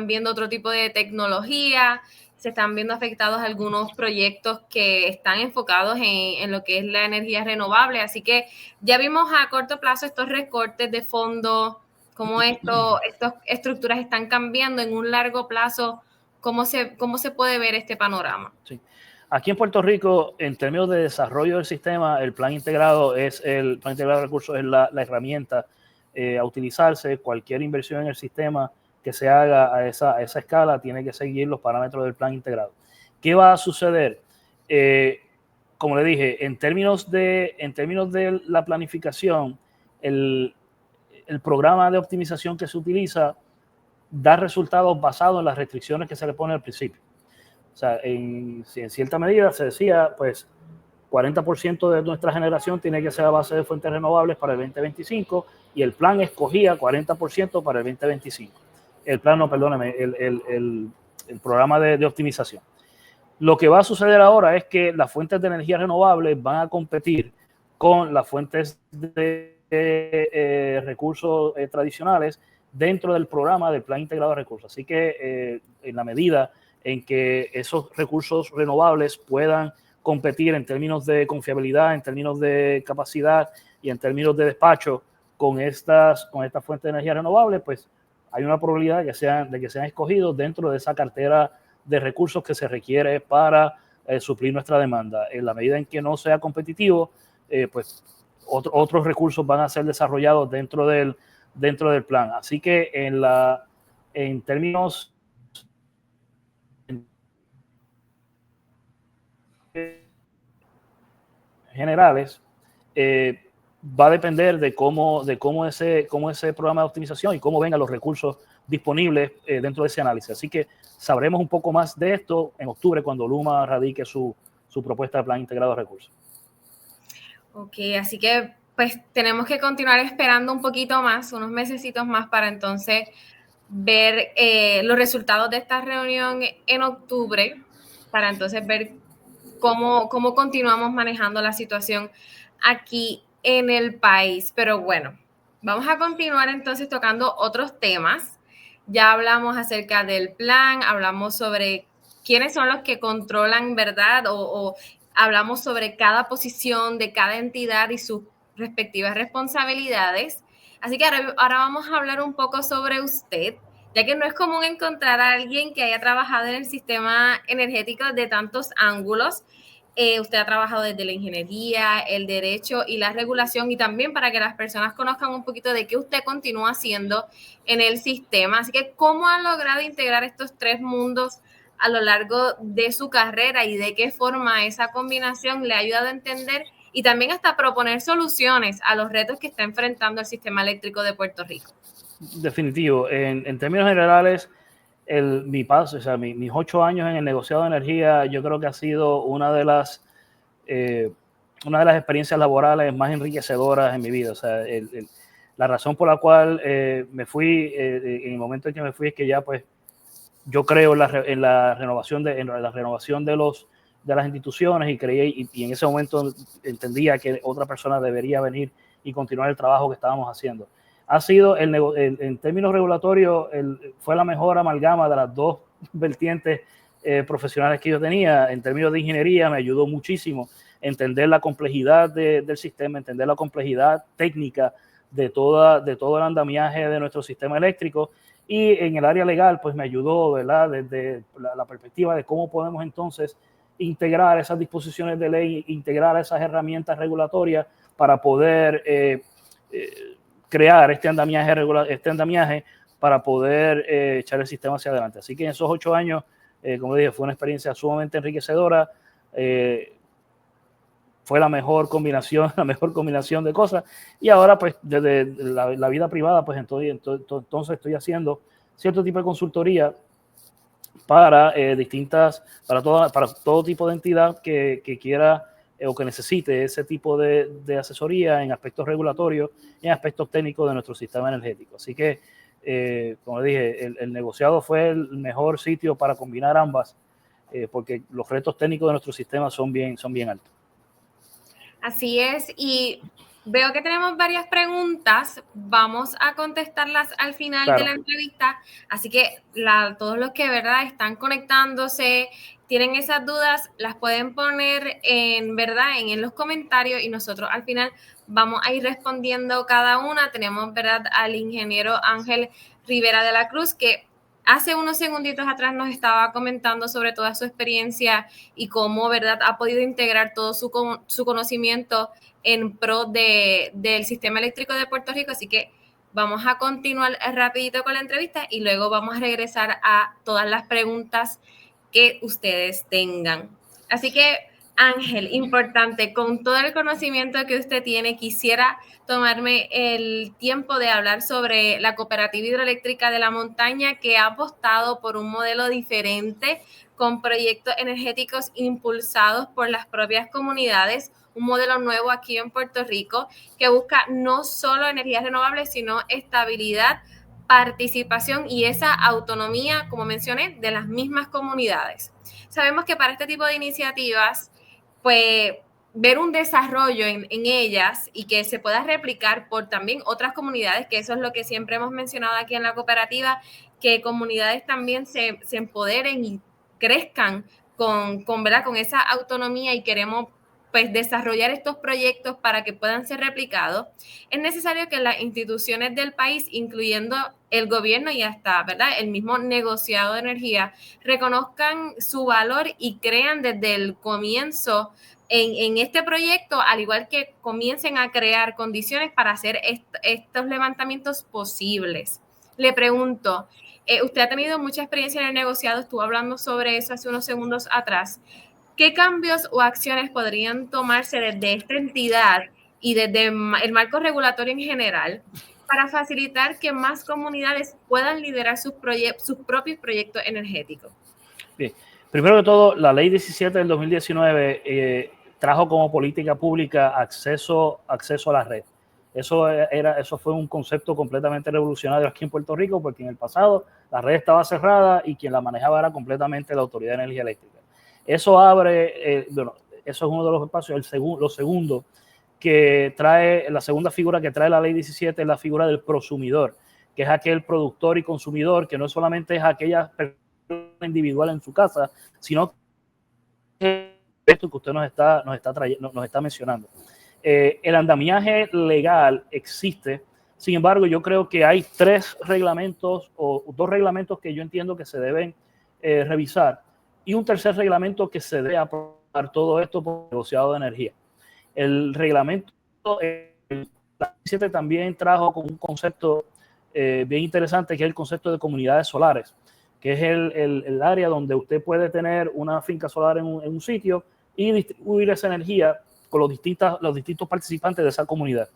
viendo otro tipo de tecnología, se están viendo afectados algunos proyectos que están enfocados en lo que es la energía renovable. Así que ya vimos a corto plazo estos recortes de fondos, cómo estas estructuras están cambiando. En un largo plazo, ¿cómo se puede ver este panorama? Sí. Aquí en Puerto Rico, en términos de desarrollo del sistema, el plan integrado de recursos es la herramienta a utilizarse. Cualquier inversión en el sistema que se haga a esa escala tiene que seguir los parámetros del plan integrado. ¿Qué va a suceder? Como le dije, en términos de la planificación, el programa de optimización que se utiliza da resultados basados en las restricciones que se le ponen al principio. O sea, en cierta medida se decía, pues 40% de nuestra generación tiene que ser a base de fuentes renovables para el 2025, y el plan escogía 40% para el 2025. El plan, no, perdóname, el programa de optimización. Lo que va a suceder ahora es que las fuentes de energía renovables van a competir con las fuentes de recursos tradicionales dentro del programa del Plan Integrado de Recursos. Así que en la medida en que esos recursos renovables puedan competir en términos de confiabilidad, en términos de capacidad y en términos de despacho con estas fuentes de energía renovable, pues hay una probabilidad de que sean escogidos dentro de esa cartera de recursos que se requiere para suplir nuestra demanda. En la medida en que no sea competitivo, pues otros recursos van a ser desarrollados dentro del plan. Así que en términos generales, va a depender de cómo ese programa de optimización y cómo vengan los recursos disponibles dentro de ese análisis. Así que sabremos un poco más de esto en octubre cuando Luma radique su propuesta de plan integrado de recursos. Ok, así que pues tenemos que continuar esperando un poquito más, unos mesecitos más para entonces ver los resultados de esta reunión en octubre, para entonces ver cómo continuamos manejando la situación aquí en el país. Pero bueno, vamos a continuar entonces tocando otros temas. Ya hablamos acerca del plan, hablamos sobre quiénes son los que controlan, ¿verdad? O hablamos sobre cada posición de cada entidad y sus respectivas responsabilidades. Así que ahora vamos a hablar un poco sobre usted, ya que no es común encontrar a alguien que haya trabajado en el sistema energético de tantos ángulos. Usted ha trabajado desde la ingeniería, el derecho y la regulación, y también para que las personas conozcan un poquito de qué usted continúa haciendo en el sistema. Así que, ¿cómo ha logrado integrar estos tres mundos a lo largo de su carrera y de qué forma esa combinación le ha ayudado a entender y también hasta proponer soluciones a los retos que está enfrentando el sistema eléctrico de Puerto Rico? Definitivo. En términos generales, mis 8 años en el negociado de energía, yo creo que ha sido una de las experiencias laborales más enriquecedoras en mi vida. O sea, la razón por la cual me fui, en el momento en que me fui, es que ya pues yo creo en la renovación de las instituciones y creí, y en ese momento entendía que otra persona debería venir y continuar el trabajo que estábamos haciendo. Ha sido, en términos regulatorios, fue la mejor amalgama de las dos vertientes profesionales que yo tenía. En términos de ingeniería me ayudó muchísimo entender la complejidad del sistema, entender la complejidad técnica de todo el andamiaje de nuestro sistema eléctrico. Y en el área legal, pues me ayudó, ¿verdad?, desde la perspectiva de cómo podemos entonces integrar esas disposiciones de ley, integrar esas herramientas regulatorias para poder crear este andamiaje para poder echar el sistema hacia adelante. Así que en esos 8 años, como dije, fue una experiencia sumamente enriquecedora. Fue la mejor combinación de cosas. Y ahora, pues, desde la vida privada, pues entonces estoy haciendo cierto tipo de consultoría para todo tipo de entidad que quiera o que necesite ese tipo de asesoría en aspectos regulatorios y en aspectos técnicos de nuestro sistema energético. Así que, como dije, el negociado fue el mejor sitio para combinar ambas, porque los retos técnicos de nuestro sistema son bien altos. Así es, y veo que tenemos varias preguntas. Vamos a contestarlas al final de la entrevista. Así que todos los que, ¿verdad?, están conectándose, tienen esas dudas, las pueden poner en los comentarios y nosotros al final vamos a ir respondiendo cada una. Tenemos, ¿verdad?, al ingeniero Ángel Rivera de la Cruz, que hace unos segunditos atrás nos estaba comentando sobre toda su experiencia y cómo, ¿verdad?, ha podido integrar todo su conocimiento en pro del sistema eléctrico de Puerto Rico. Así que vamos a continuar rapidito con la entrevista y luego vamos a regresar a todas las preguntas que ustedes tengan. Así que, Ángel, importante, con todo el conocimiento que usted tiene, quisiera tomarme el tiempo de hablar sobre la Cooperativa Hidroeléctrica de la Montaña, que ha apostado por un modelo diferente con proyectos energéticos impulsados por las propias comunidades, un modelo nuevo aquí en Puerto Rico que busca no solo energías renovables, sino estabilidad, participación y esa autonomía, como mencioné, de las mismas comunidades. Sabemos que para este tipo de iniciativas, pues ver un desarrollo en ellas y que se pueda replicar por también otras comunidades, que eso es lo que siempre hemos mencionado aquí en la cooperativa, que comunidades también se empoderen y crezcan ¿verdad? Con esa autonomía y queremos pues desarrollar estos proyectos para que puedan ser replicados, es necesario que las instituciones del país, incluyendo el gobierno y hasta, ¿verdad?, el mismo negociado de energía, reconozcan su valor y crean desde el comienzo en este proyecto, al igual que comiencen a crear condiciones para hacer estos levantamientos posibles. Le pregunto, usted ha tenido mucha experiencia en el negociado, estuvo hablando sobre eso hace unos segundos atrás. ¿Qué cambios o acciones podrían tomarse desde esta entidad y desde el marco regulatorio en general para facilitar que más comunidades puedan liderar sus propios proyectos energéticos? Bien. Primero que todo, la ley 17 del 2019 trajo como política pública acceso a la red. Eso fue un concepto completamente revolucionario aquí en Puerto Rico, porque en el pasado la red estaba cerrada y quien la manejaba era completamente la Autoridad de Energía Eléctrica. Eso abre, bueno, eso es uno de los espacios. Lo segundo que trae, la segunda figura que trae la ley 17 es la figura del prosumidor, que es aquel productor y consumidor que no solamente es aquella persona individual en su casa, sino que esto que usted nos está mencionando. El andamiaje legal existe, sin embargo, yo creo que hay tres reglamentos o dos reglamentos que yo entiendo que se deben revisar y un tercer reglamento que se debe aprobar todo esto por el negociado de energía. El reglamento el 17 también trajo con un concepto bien interesante, que es el concepto de comunidades solares, que es el área donde usted puede tener una finca solar en un sitio y distribuir esa energía con los distintos participantes de esa comunidad.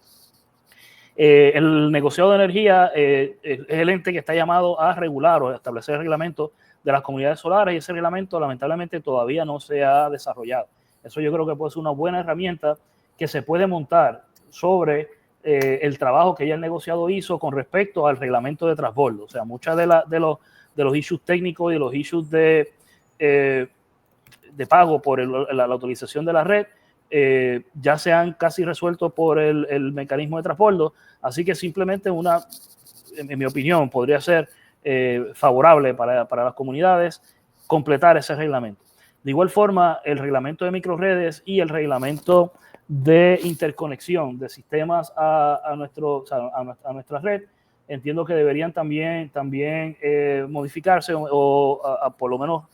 El negociado de energía es el ente que está llamado a regular o a establecer reglamentos de las comunidades solares, y ese reglamento lamentablemente todavía no se ha desarrollado. Eso yo creo que puede ser una buena herramienta que se puede montar sobre el trabajo que ya el negociado hizo con respecto al reglamento de transbordo. O sea, muchas de los issues técnicos y de los issues de pago por la autorización de la red ya se han casi resuelto por el mecanismo de transbordo, así que simplemente en mi opinión, podría ser favorable para las comunidades completar ese reglamento. De igual forma, el reglamento de microredes y el reglamento de interconexión de sistemas a nuestra red, entiendo que deberían también modificarse o por lo menos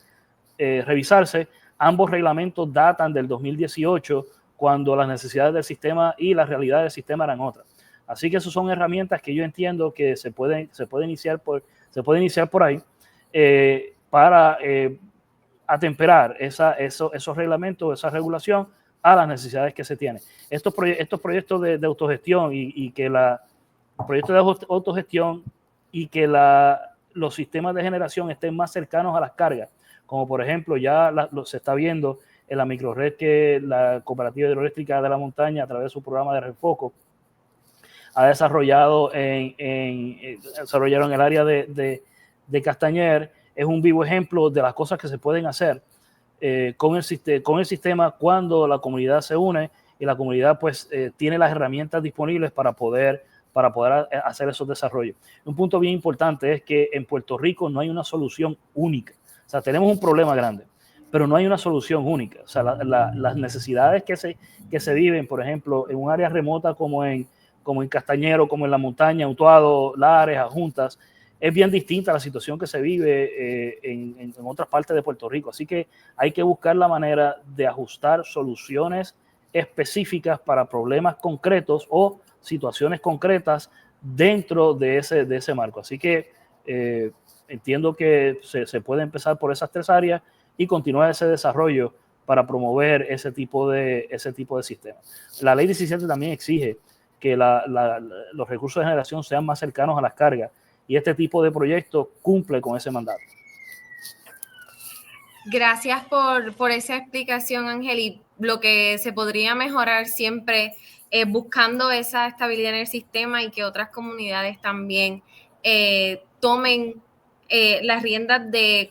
revisarse. Ambos reglamentos datan del 2018, cuando las necesidades del sistema y la realidad del sistema eran otras. Así que esas son herramientas que yo entiendo que se puede iniciar por ahí para atemperar esos reglamentos, esa regulación a las necesidades que se tienen. Estos proyectos de autogestión y que proyectos de autogestión y que los sistemas de generación estén más cercanos a las cargas, como por ejemplo ya se está viendo en la microred que la Cooperativa Hidroeléctrica de la Montaña, a través de su programa de Refoco, ha desarrollado desarrollaron en el área de Castañer. Es un vivo ejemplo de las cosas que se pueden hacer con el sistema cuando la comunidad se une y la comunidad pues tiene las herramientas disponibles para poder hacer esos desarrollos. Un punto bien importante es que en Puerto Rico no hay una solución única. O sea, tenemos un problema grande, pero no hay una solución única. O sea, las necesidades que se viven, por ejemplo, en un área remota como en Castañero, como en la montaña, Utuado, Lares, Adjuntas, es bien distinta a la situación que se vive en otras partes de Puerto Rico. Así que hay que buscar la manera de ajustar soluciones específicas para problemas concretos o situaciones concretas dentro de ese marco. Así que entiendo que se puede empezar por esas tres áreas y continuar ese desarrollo para promover ese tipo de sistemas. La ley 17 también exige que los recursos de generación sean más cercanos a las cargas, y este tipo de proyectos cumple con ese mandato. Gracias por esa explicación, Ángel. Y lo que se podría mejorar siempre buscando esa estabilidad en el sistema y que otras comunidades también tomen las riendas de,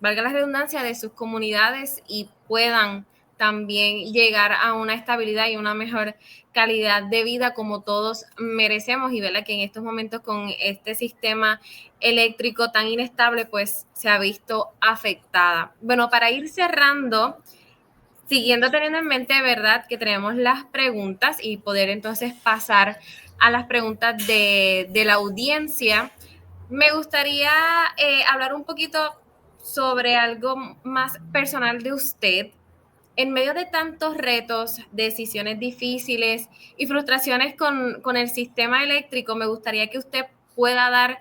valga la redundancia, de sus comunidades y puedan también llegar a una estabilidad y una mejor calidad de vida como todos merecemos, y verdad que en estos momentos con este sistema eléctrico tan inestable pues se ha visto afectada. Bueno, para ir cerrando, siguiendo teniendo en mente, ¿verdad?, que tenemos las preguntas y poder entonces pasar a las preguntas de la audiencia, me gustaría hablar un poquito sobre algo más personal de usted. En medio de tantos retos, decisiones difíciles y frustraciones con el sistema eléctrico, me gustaría que usted pueda dar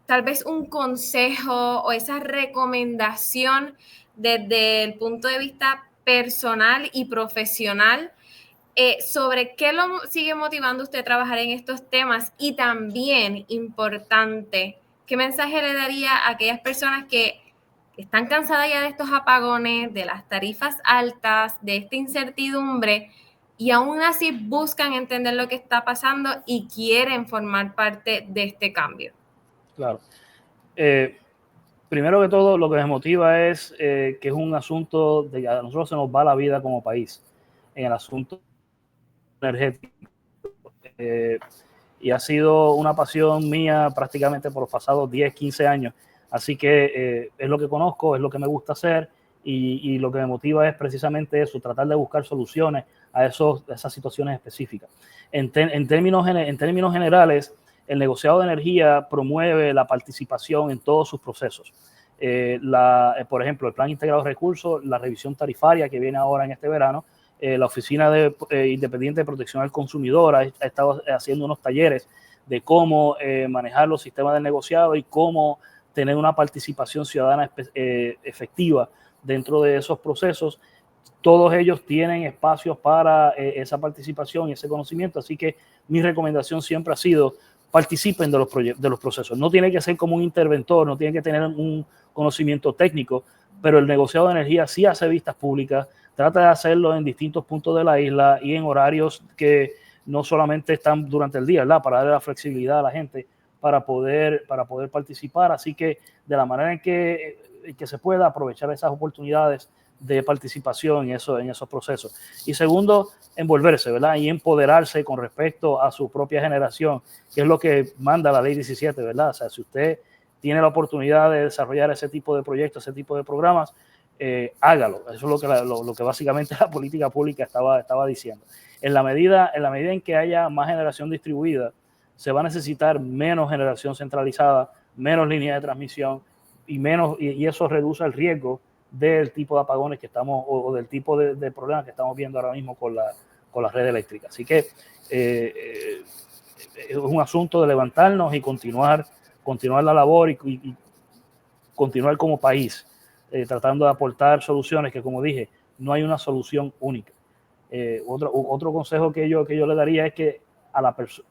tal vez un consejo o esa recomendación desde el punto de vista personal y profesional sobre qué lo sigue motivando usted a trabajar en estos temas, y también, importante, ¿qué mensaje le daría a aquellas personas que están cansadas ya de estos apagones, de las tarifas altas, de esta incertidumbre, y aún así buscan entender lo que está pasando y quieren formar parte de este cambio? Claro. Primero que todo, lo que me motiva es que es un asunto de que a nosotros se nos va la vida como país en el asunto energético. Y ha sido una pasión mía prácticamente por los pasados 10, 15 años. Así que es lo que conozco, es lo que me gusta hacer, y lo que me motiva es precisamente eso, tratar de buscar soluciones a esas situaciones específicas. En términos generales, el negociado de energía promueve la participación en todos sus procesos. Por ejemplo, el Plan Integrado de Recursos, la revisión tarifaria que viene ahora en este verano, la Oficina Independiente de Protección al Consumidor ha estado haciendo unos talleres de cómo manejar los sistemas de negociado y cómo tener una participación ciudadana efectiva dentro de esos procesos. Todos ellos tienen espacios para esa participación y ese conocimiento, así que mi recomendación siempre ha sido: participen de los procesos. No tiene que ser como un interventor, no tiene que tener un conocimiento técnico, pero el negociado de energía sí hace vistas públicas, trata de hacerlo en distintos puntos de la isla y en horarios que no solamente están durante el día, ¿verdad?, para darle la flexibilidad a la gente para poder participar. Así que de la manera en que se pueda aprovechar esas oportunidades de participación en esos procesos. Y segundo, envolverse, ¿verdad?, y empoderarse con respecto a su propia generación, que es lo que manda la Ley 17, ¿verdad? O sea, si usted tiene la oportunidad de desarrollar ese tipo de proyectos, ese tipo de programas, hágalo. Eso es lo que básicamente la política pública estaba diciendo. En la medida en que haya más generación distribuida, se va a necesitar menos generación centralizada, menos líneas de transmisión, y eso reduce el riesgo del tipo de apagones que estamos, o del tipo de problemas que estamos viendo ahora mismo con la red eléctrica. Así que es un asunto de levantarnos y continuar la labor y continuar como país, tratando de aportar soluciones que, como dije, no hay una solución única. Otro consejo que yo le daría es que a la persona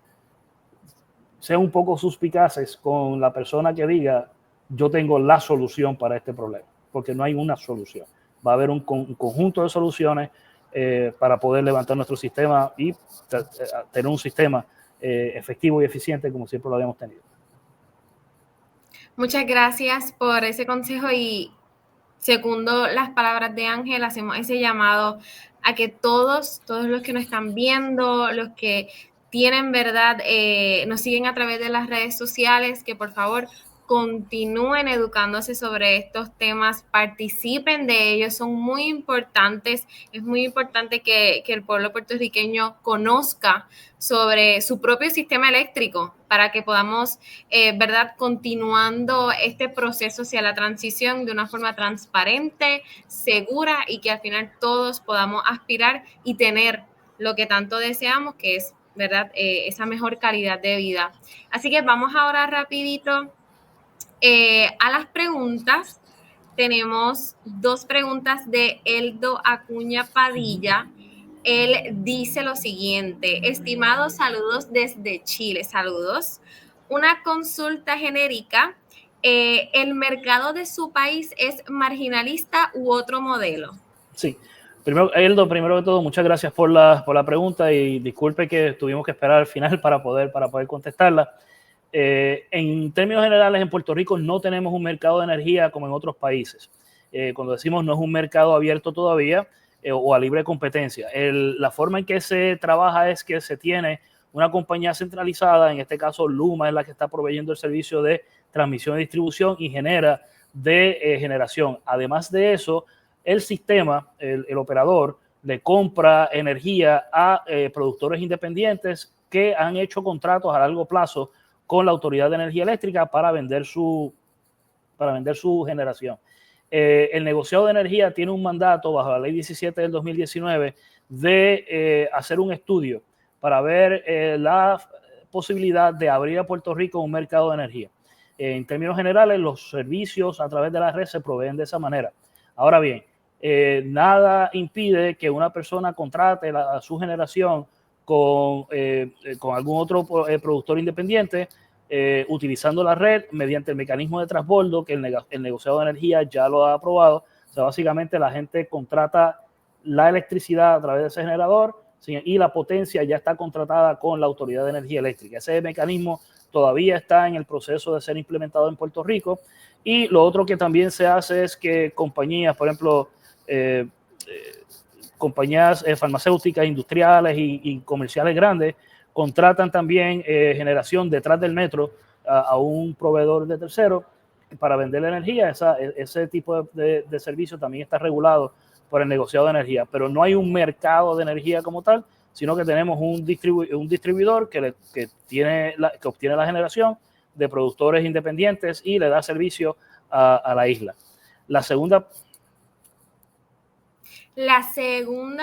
sean un poco suspicaces con la persona que diga: yo tengo la solución para este problema, porque no hay una solución. Va a haber un conjunto de soluciones para poder levantar nuestro sistema y tener un sistema efectivo y eficiente como siempre lo habíamos tenido. Muchas gracias por ese consejo, y segundo las palabras de Ángel, hacemos ese llamado a que todos los que nos están viendo, los que tienen, ¿verdad?, nos siguen a través de las redes sociales, que por favor continúen educándose sobre estos temas, participen de ellos, son muy importantes. Es muy importante que el pueblo puertorriqueño conozca sobre su propio sistema eléctrico para que podamos, ¿verdad?, continuando este proceso hacia la transición de una forma transparente, segura, y que al final todos podamos aspirar y tener lo que tanto deseamos, que es, ¿verdad?, esa mejor calidad de vida. Así que vamos ahora rapidito a las preguntas. Tenemos 2 preguntas de Eldo Acuña Padilla. Él dice lo siguiente: estimados, saludos desde Chile, saludos. Una consulta genérica, ¿el mercado de su país es marginalista u otro modelo? Sí. Eldo, primero de todo, muchas gracias por la pregunta, y disculpe que tuvimos que esperar al final para poder contestarla. En términos generales, en Puerto Rico no tenemos un mercado de energía como en otros países. Cuando decimos no es un mercado abierto todavía o a libre competencia. La forma en que se trabaja es que se tiene una compañía centralizada, en este caso Luma es la que está proveyendo el servicio de transmisión y distribución y genera de generación. Además de eso, el sistema, el operador, le compra energía a productores independientes que han hecho contratos a largo plazo con la Autoridad de Energía Eléctrica para vender su generación. El negociado de energía tiene un mandato bajo la ley 17 del 2019 de hacer un estudio para ver la posibilidad de abrir a Puerto Rico un mercado de energía. En términos generales, los servicios a través de la red se proveen de esa manera. Ahora bien, nada impide que una persona contrate su generación con algún otro productor independiente, utilizando la red mediante el mecanismo de transbordo que el negociado de energía ya lo ha aprobado. O sea, básicamente la gente contrata la electricidad a través de ese generador y la potencia ya está contratada con la Autoridad de Energía Eléctrica. Ese mecanismo todavía está en el proceso de ser implementado en Puerto Rico. Y lo otro que también se hace es que compañías, por ejemplo, compañías farmacéuticas, industriales y comerciales grandes, contratan también generación detrás del metro a un proveedor de tercero para vender la energía. Ese tipo de servicio también está regulado por el negociado de energía, pero no hay un mercado de energía como tal, sino que tenemos un distribuidor que obtiene la generación de productores independientes y le da servicio a la isla. La segunda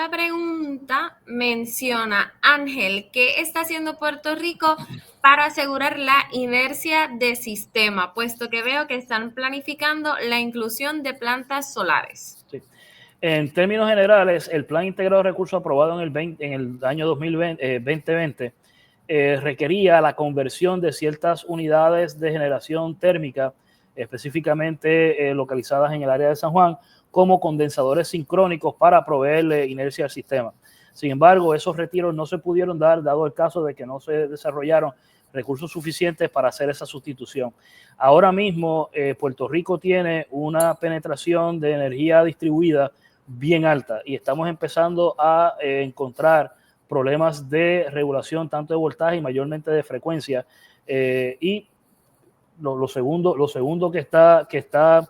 pregunta menciona, Ángel, ¿qué está haciendo Puerto Rico para asegurar la inercia de sistema? Puesto que veo que están planificando la inclusión de plantas solares. Sí. En términos generales, el Plan Integrado de Recursos aprobado en el año 2020 requería la conversión de ciertas unidades de generación térmica, específicamente localizadas en el área de San Juan, como condensadores sincrónicos para proveerle inercia al sistema. Sin embargo, esos retiros no se pudieron dar, dado el caso de que no se desarrollaron recursos suficientes para hacer esa sustitución. Ahora mismo, Puerto Rico tiene una penetración de energía distribuida bien alta y estamos empezando a encontrar problemas de regulación tanto de voltaje y mayormente de frecuencia. Y lo segundo que está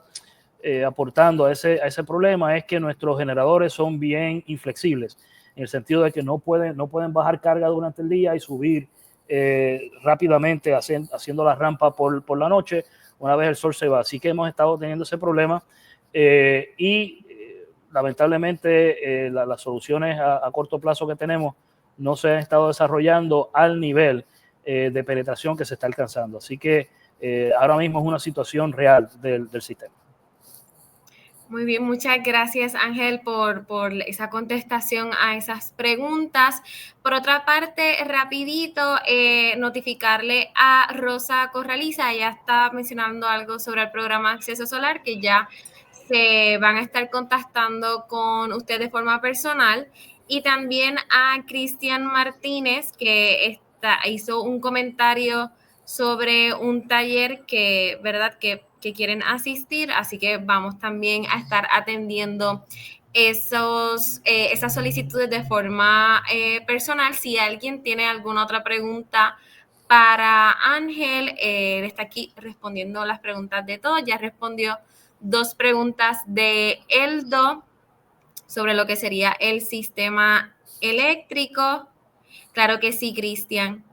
aportando a ese problema es que nuestros generadores son bien inflexibles, en el sentido de que no pueden bajar carga durante el día y subir rápidamente haciendo la rampa por la noche una vez el sol se va. Así que hemos estado teniendo ese problema lamentablemente las soluciones a corto plazo que tenemos no se han estado desarrollando al nivel de penetración que se está alcanzando. Así que ahora mismo es una situación real del sistema. Muy bien, muchas gracias Ángel por esa contestación a esas preguntas. Por otra parte, rapidito, notificarle a Rosa Corraliza, ella está mencionando algo sobre el programa Acceso Solar, que ya se van a estar contactando con usted de forma personal, y también a Cristian Martínez, que hizo un comentario sobre un taller ¿verdad? que quieren asistir, así que vamos también a estar atendiendo esas solicitudes de forma personal. Si alguien tiene alguna otra pregunta para Ángel, él está aquí respondiendo las preguntas de todos. Ya respondió 2 preguntas de Eldo sobre lo que sería el sistema eléctrico. Claro que sí, Cristian.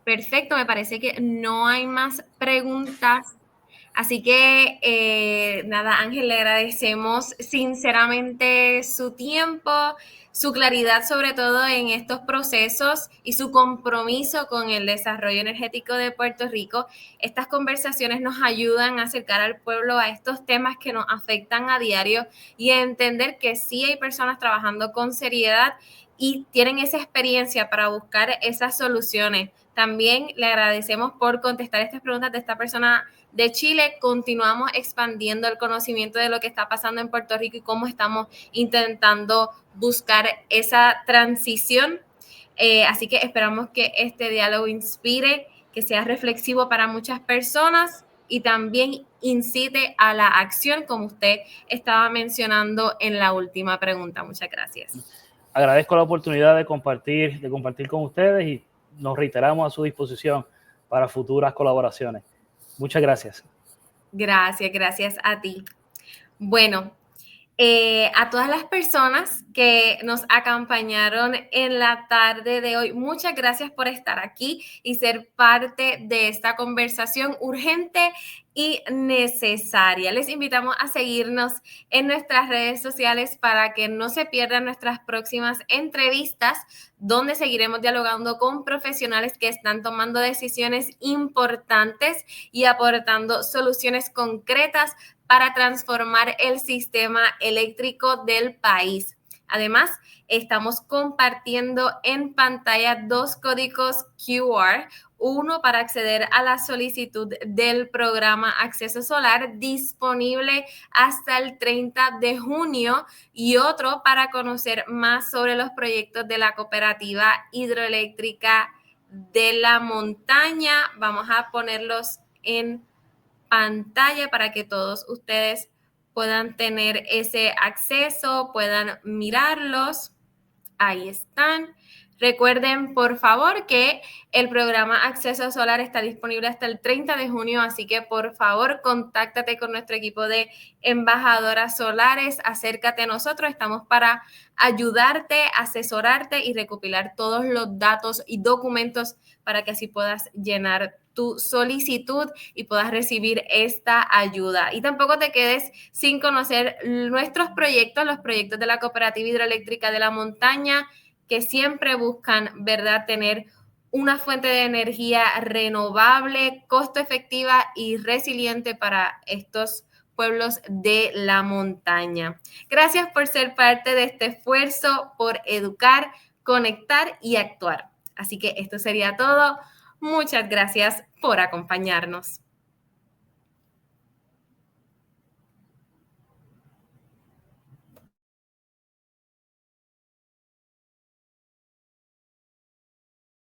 Perfecto, me parece que no hay más preguntas. Así que, nada, Ángel, le agradecemos sinceramente su tiempo, su claridad sobre todo en estos procesos y su compromiso con el desarrollo energético de Puerto Rico. Estas conversaciones nos ayudan a acercar al pueblo a estos temas que nos afectan a diario y a entender que sí hay personas trabajando con seriedad y tienen esa experiencia para buscar esas soluciones. También le agradecemos por contestar estas preguntas de esta persona de Chile. Continuamos expandiendo el conocimiento de lo que está pasando en Puerto Rico y cómo estamos intentando buscar esa transición. Así que esperamos que este diálogo inspire, que sea reflexivo para muchas personas y también incite a la acción, como usted estaba mencionando en la última pregunta. Muchas gracias. Agradezco la oportunidad de compartir con ustedes y nos reiteramos a su disposición para futuras colaboraciones. Muchas gracias. Gracias a ti. Bueno, a todas las personas que nos acompañaron en la tarde de hoy, muchas gracias por estar aquí y ser parte de esta conversación urgente y necesaria. Les invitamos a seguirnos en nuestras redes sociales para que no se pierdan nuestras próximas entrevistas, donde seguiremos dialogando con profesionales que están tomando decisiones importantes y aportando soluciones concretas para transformar el sistema eléctrico del país. Además, estamos compartiendo en pantalla 2 códigos QR, uno para acceder a la solicitud del programa Acceso Solar disponible hasta el 30 de junio y otro para conocer más sobre los proyectos de la Cooperativa Hidroeléctrica de la Montaña. Vamos a ponerlos en pantalla para que todos ustedes puedan tener ese acceso, puedan mirarlos. Ahí están. Recuerden, por favor, que el programa Acceso Solar está disponible hasta el 30 de junio, así que, por favor, contáctate con nuestro equipo de embajadoras solares, acércate a nosotros, estamos para ayudarte, asesorarte y recopilar todos los datos y documentos para que así puedas llenar tu solicitud y puedas recibir esta ayuda. Y tampoco te quedes sin conocer nuestros proyectos, los proyectos de la Cooperativa Hidroeléctrica de la Montaña, que siempre buscan, ¿verdad?, tener una fuente de energía renovable, costo efectiva y resiliente para estos pueblos de la montaña. Gracias por ser parte de este esfuerzo, por educar, conectar y actuar. Así que esto sería todo. Muchas gracias por acompañarnos.